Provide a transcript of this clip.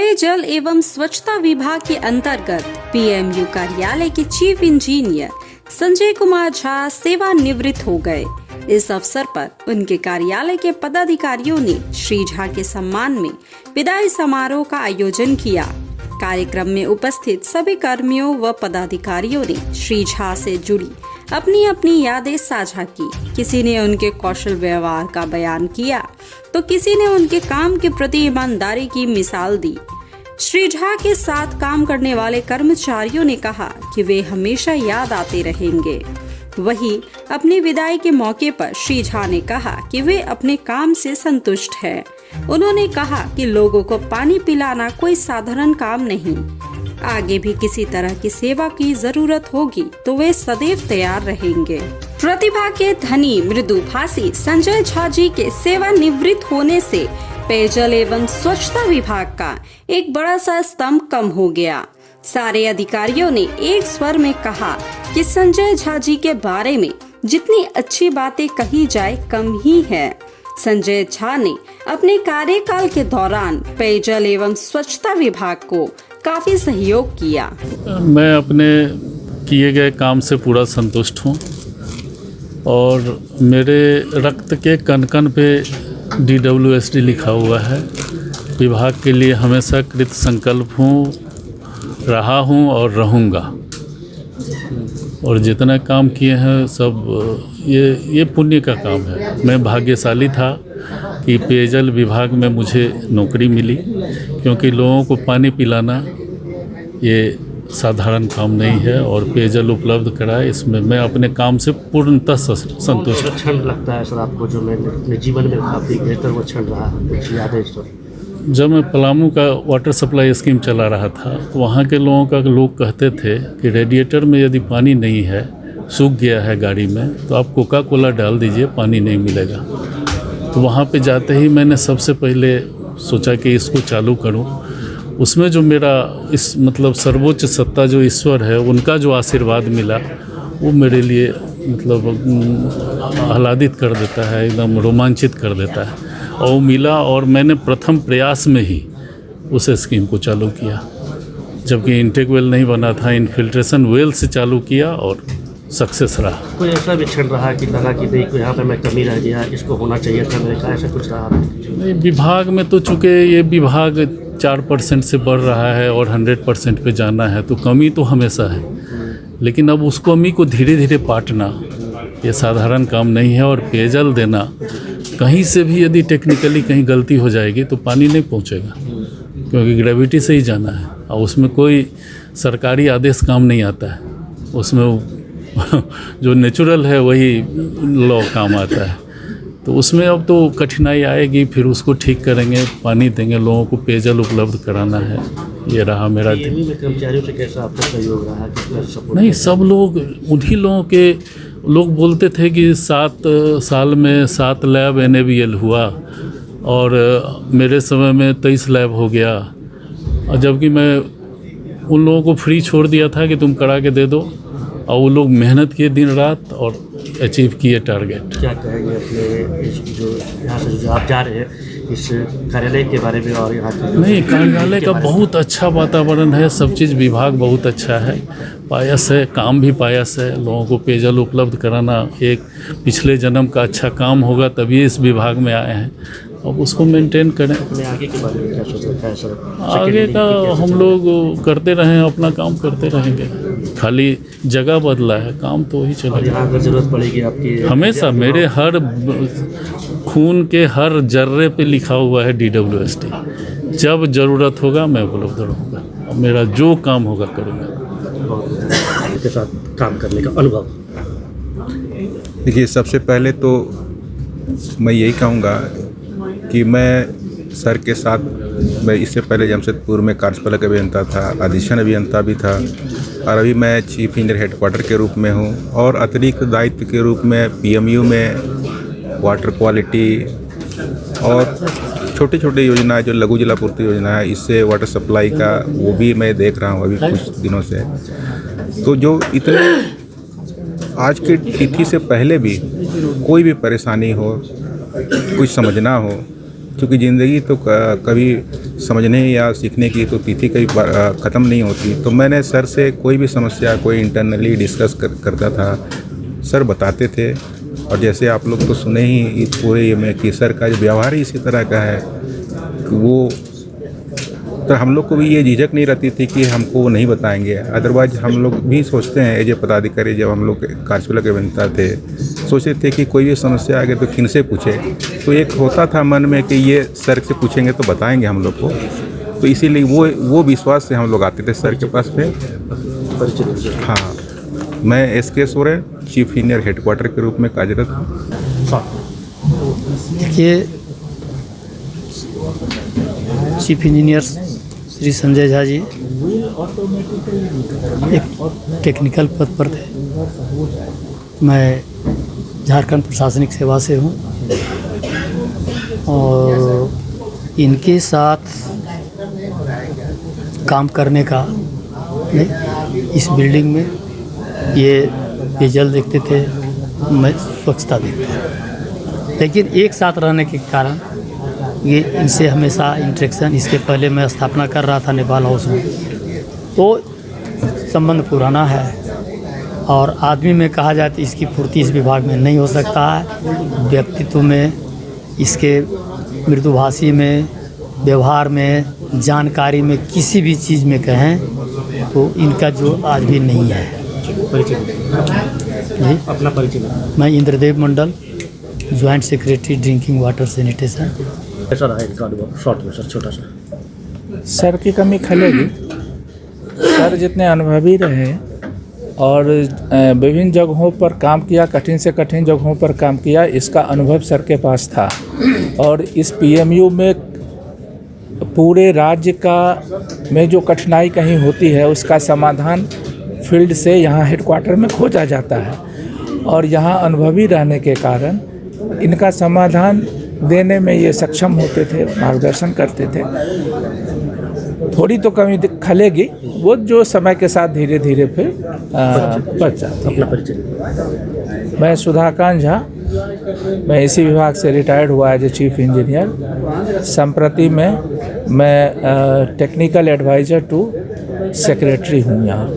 पेयजल एवं स्वच्छता विभाग के अंतर्गत पीएमयू कार्यालय के चीफ इंजीनियर संजय कुमार झा सेवानिवृत्त हो गए। इस अवसर पर उनके कार्यालय के पदाधिकारियों ने श्री झा के सम्मान में विदाई समारोह का आयोजन किया। कार्यक्रम में उपस्थित सभी कर्मियों व पदाधिकारियों ने श्री झा से जुड़ी अपनी अपनी यादें साझा की। किसी ने उनके कौशल व्यवहार का बयान किया तो किसी ने उनके काम के प्रति ईमानदारी की मिसाल दी। श्री झा के साथ काम करने वाले कर्मचारियों ने कहा कि वे हमेशा याद आते रहेंगे। वहीं अपनी विदाई के मौके पर श्री झा ने कहा कि वे अपने काम से संतुष्ट हैं। उन्होंने कहा कि लोगों को पानी पिलाना कोई साधारण काम नहीं, आगे भी किसी तरह की सेवा की जरूरत होगी तो वे सदैव तैयार रहेंगे। प्रतिभा के धनी मृदुभाषी संजय झा जी के सेवानिवृत्त होने से पेयजल एवं स्वच्छता विभाग का एक बड़ा सा स्तंभ कम हो गया। सारे अधिकारियों ने एक स्वर में कहा कि संजय झा जी के बारे में जितनी अच्छी बातें कही जाए कम ही है। संजय झा ने अपने कार्यकाल के दौरान पेयजल एवं स्वच्छता विभाग को काफी सहयोग किया। मैं अपने किए गए काम से पूरा संतुष्ट हूँ और मेरे रक्त के कण कण पे DWSD लिखा हुआ है। विभाग के लिए हमेशा कृत संकल्प हूँ, रहा हूँ और रहूँगा। और जितना काम किए हैं सब ये पुण्य का काम है। मैं भाग्यशाली था कि पेयजल विभाग में मुझे नौकरी मिली, क्योंकि लोगों को पानी पिलाना ये साधारण काम नहीं है और पेयजल उपलब्ध कराए, इसमें मैं अपने काम से पूर्णतः संतुष्ट। क्षण लगता है सर आपको जो मैंने अपने जीवन में काफ़ी बेहतर वो क्षण रहा, कुछ यादें सर? जब मैं पलामू का वाटर सप्लाई स्कीम चला रहा था तो वहाँ के लोग कहते थे कि रेडिएटर में यदि पानी नहीं है, सूख गया है गाड़ी में, तो आप कोका कोला डाल दीजिए, पानी नहीं मिलेगा। तो वहाँ पे जाते ही मैंने सबसे पहले सोचा कि इसको चालू करूँ। उसमें जो मेरा सर्वोच्च सत्ता जो ईश्वर है, उनका जो आशीर्वाद मिला वो मेरे लिए आह्लादित कर देता है, एकदम रोमांचित कर देता है। और वो मिला और मैंने प्रथम प्रयास में ही उस स्कीम को चालू किया, जबकि इंटेक वेल नहीं बना था, इनफिल्ट्रेशन वेल से चालू किया और सक्सेस रहा। कोई ऐसा भी क्षण रहा कि लगा कि नहीं, यहाँ पे मैं कमी रह गया, इसको होना चाहिए था मेरे का, ऐसा कुछ रहा? नहीं, विभाग में तो चूँकि ये विभाग 4% से बढ़ रहा है और 100% पे जाना है, तो कमी तो हमेशा है। लेकिन अब उस कमी को धीरे धीरे पाटना ये साधारण काम नहीं है। और पेयजल देना, कहीं से भी यदि टेक्निकली कहीं गलती हो जाएगी तो पानी नहीं पहुंचेगा, क्योंकि ग्रेविटी से ही जाना है और उसमें कोई सरकारी आदेश काम नहीं आता है। उसमें जो नेचुरल है वही लॉ काम आता है। तो उसमें अब तो कठिनाई आएगी, फिर उसको ठीक करेंगे, पानी देंगे, लोगों को पेयजल उपलब्ध कराना है। ये रहा मेरा दिन। कर्मचारियों से कैसा आपका सहयोग रहा? नहीं, सब लोग, उन्हीं लोगों के लोग बोलते थे कि 7 साल में 7 लैब NABL हुआ और मेरे समय में 23 लैब हो गया। और जबकि मैं उन लोगों को फ्री छोड़ दिया था कि तुम करा के दे दो, और वो लोग मेहनत किए दिन रात और अचीव किए टारगेट। क्या कहेंगे अपने जो यहाँ से जो आप जा रहे हैं इस कार्यालय के बारे में और यहाँ के? नहीं, कार्यालय का बहुत अच्छा वातावरण है, सब चीज़ विभाग बहुत अच्छा है, पायस है, काम भी पायस है। लोगों को पेयजल उपलब्ध कराना एक पिछले जन्म का अच्छा काम होगा, तभी इस विभाग में आए हैं। अब उसको मेंटेन करें। अपने आगे के बारे में क्या सोच रखा है सर? आगे का हम लोग करते रहें, अपना काम करते रहेंगे। खाली जगह बदला है, काम तो वही चलेगा। यहाँ अगर जरूरत पड़ेगी आपकी, हमेशा मेरे हर खून के हर जर्रे पे लिखा हुआ है DWSD। जब ज़रूरत होगा मैं उपलब्ध रहूँगा और मेरा जो काम होगा करूँगा। के साथ काम करने का अनुभव? देखिए, सबसे पहले तो मैं यही कहूँगा कि मैं सर के साथ, मैं इससे पहले जमशेदपुर में कार्यपालक अभियंता था, अधीक्षण अभियंता भी था, और अभी मैं चीफ इंजीनियर हेडक्वार्टर के रूप में हूँ। और अतिरिक्त दायित्व के रूप में PMU में वाटर क्वालिटी और छोटी छोटी योजनाएं जो लघु जलापूर्ति योजना है, इससे वाटर सप्लाई का वो भी मैं देख रहा हूँ अभी कुछ दिनों से। तो जो इतने आज की तिथि से पहले भी कोई भी परेशानी हो, कुछ समझना हो, क्योंकि ज़िंदगी तो कभी समझने या सीखने की तो तिथि कभी ख़त्म नहीं होती। तो मैंने सर से कोई भी समस्या कोई इंटरनली डिस्कस करता था, सर बताते थे। और जैसे आप लोग तो सुने ही इस पूरे ये में कि सर का जो व्यवहार ही इसी तरह का है कि वो, तो हम लोग को भी ये झिझक नहीं रहती थी कि हमको वो नहीं बताएंगे। अदरवाइज हम लोग भी सोचते हैं एज ए पदाधिकारी, जब हम लोग कार्यपालक अभियंता थे, सोचते थे कि कोई भी समस्या आ गई तो किन से पूछे। तो एक होता था मन में कि ये सर से पूछेंगे तो बताएंगे हम लोग को। तो इसीलिए वो विश्वास से हम लोग आते थे सर के पास में। हाँ, मैं SK Soren, chief engineer headquarter के रूप में कार्यरत हूँ। देखिए, चीफ इंजीनियर श्री संजय झा जी एक टेक्निकल पद पर थे। मैं झारखंड प्रशासनिक सेवा से हूँ और इनके साथ काम करने का इस बिल्डिंग में ये जल देखते थे, मैं स्वच्छता देखता था। लेकिन एक साथ रहने के कारण ये इनसे हमेशा इंटरेक्शन, इसके पहले मैं स्थापना कर रहा था नेपाल हाउस में, तो संबंध पुराना है। और आदमी में कहा जाए तो इसकी पूर्ति इस विभाग में नहीं हो सकता है। व्यक्तित्व में, इसके मृदुभाषी में, व्यवहार में, जानकारी में, किसी भी चीज़ में कहें तो इनका जो आज भी नहीं है। जी, अपना परिचय। मैं Indradev Mandal, joint secretary drinking water sanitation. कैसा रहा इसका अनुभव? शॉर्ट में सर, छोटा सा। सर की कमी खलेगी। सर जितने अनुभवी रहे और विभिन्न जगहों पर काम किया, कठिन से कठिन जगहों पर काम किया, इसका अनुभव सर के पास था। और इस PMU में पूरे राज्य का में जो कठिनाई कहीं होती है उसका समाधान फील्ड से यहाँ हेडक्वार्टर में खोजा जाता है। और यहाँ अनुभवी रहने के कारण इनका समाधान देने में ये सक्षम होते थे, मार्गदर्शन करते थे। थोड़ी तो कमी खलेगी, वो जो समय के साथ धीरे धीरे फिर बच जाती है। अपना परिचय। मैं सुधाकांत झा, मैं इसी विभाग से रिटायर्ड हुआ एज ए चीफ इंजीनियर। संप्रति में मैं टेक्निकल एडवाइज़र टू सेक्रेटरी हूँ यहाँ।